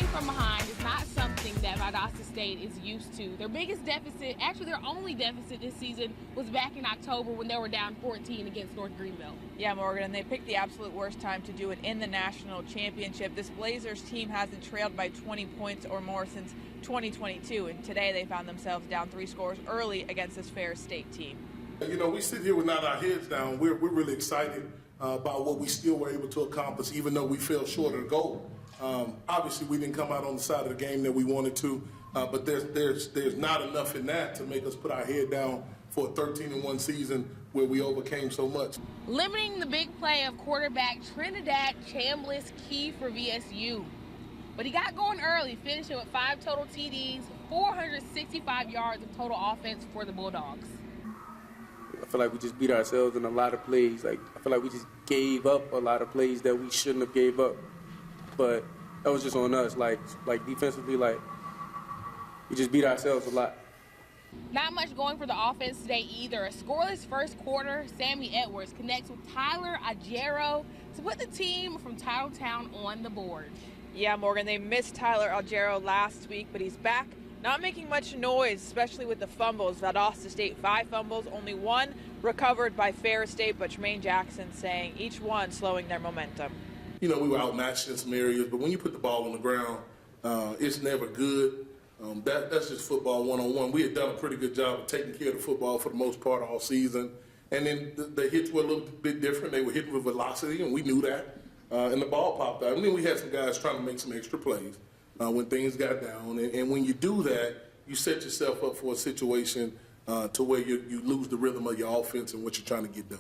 playing from behind is not something that Valdosta State is used to. Their biggest deficit, actually their only deficit this season, was back in October when they were down 14 against North Greenville. Yeah, Morgan, and they picked the absolute worst time to do it in the national championship. This Blazers team hasn't trailed by 20 points or more since 2022, and today they found themselves down 3 scores early against this Farris State team. You know, we sit here with not our heads down. We're really excited about what we still were able to accomplish, even though we fell short of the goal. Obviously, we didn't come out on the side of the game that we wanted to, but there's not enough in that to make us put our head down for a 13-1 season where we overcame so much. Limiting the big play of quarterback Trinidad Chambliss key for VSU. But he got going early, finishing with 5 total TDs, 465 yards of total offense for the Bulldogs. I feel like we just beat ourselves in a lot of plays. I feel like we just gave up a lot of plays that we shouldn't have gave up. But that was just on us. Like defensively, we just beat ourselves a lot. Not much going for the offense today either. A scoreless first quarter, Sammy Edwards connects with Tyler Agero to put the team from Titletown on the board. Yeah, Morgan, they missed Tyler Algero last week, but he's back, not making much noise, especially with the fumbles. Valdosta State 5 fumbles, only 1 recovered by Farris State, but Tremaine Jackson saying each one slowing their momentum. You know, we were outmatched in some areas, but when you put the ball on the ground, it's never good. That's just football one-on-one. We had done a pretty good job of taking care of the football for the most part all season. And then the hits were a little bit different. They were hitting with velocity, and we knew that. And the ball popped out. And then we had some guys trying to make some extra plays when things got down. And when you do that, you set yourself up for a situation to where you lose the rhythm of your offense and what you're trying to get done.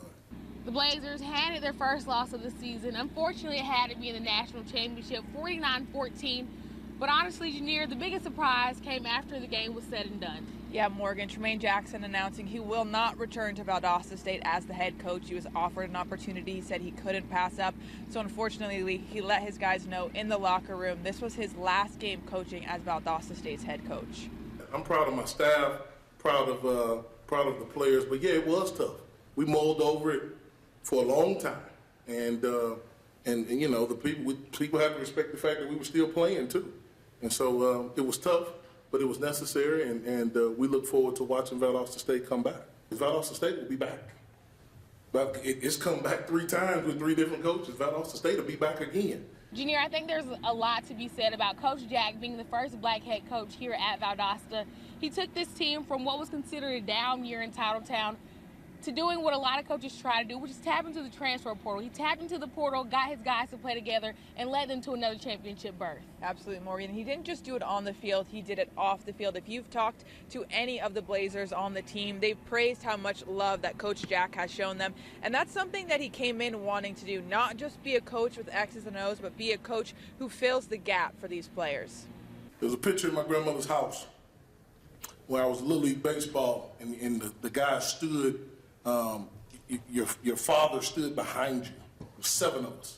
The Blazers handed their first loss of the season. Unfortunately, it had to be in the national championship, 49-14. But honestly, Janier, the biggest surprise came after the game was said and done. Yeah, Morgan, Tremaine Jackson announcing he will not return to Valdosta State as the head coach. He was offered an opportunity, he said he couldn't pass up. So unfortunately, he let his guys know in the locker room this was his last game coaching as Valdosta State's head coach. I'm proud of my staff, proud of the players, but yeah, it was tough. We mulled over it for a long time, and you know, the people have to respect the fact that we were still playing too, and so it was tough, but it was necessary, and we look forward to watching Valdosta State come back. Valdosta State will be back. But it's come back 3 times with 3 different coaches. Valdosta State will be back again. Junior, I think there's a lot to be said about Coach Jack being the first black head coach here at Valdosta. He took this team from what was considered a down year in Titletown to doing what a lot of coaches try to do, which is tap into the transfer portal. He tapped into the portal, got his guys to play together, and led them to another championship berth. Absolutely, Morgan. He didn't just do it on the field, he did it off the field. If you've talked to any of the Blazers on the team, they've praised how much love that Coach Jack has shown them. And that's something that he came in wanting to do, not just be a coach with X's and O's, but be a coach who fills the gap for these players. There's a picture in my grandmother's house where I was Little League Baseball, and the guy stood. Your father stood behind you. There were 7 of us,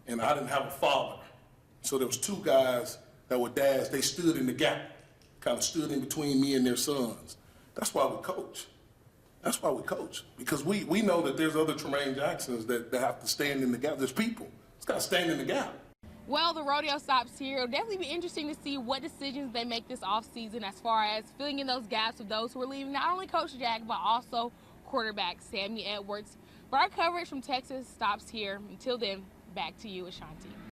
and I didn't have a father. So there was 2 guys that were dads. They stood in the gap, kind of stood in between me and their sons. That's why we coach. That's why we coach, because we know that there's other Tremaine Jacksons that have to stand in the gap. There's people. It's got to stand in the gap. Well, the rodeo stops here. It'll definitely be interesting to see what decisions they make this offseason as far as filling in those gaps of those who are leaving, not only Coach Jack, but also quarterback Sammy Edwards. But our coverage from Texas stops here. Until then, back to you, Ashanti.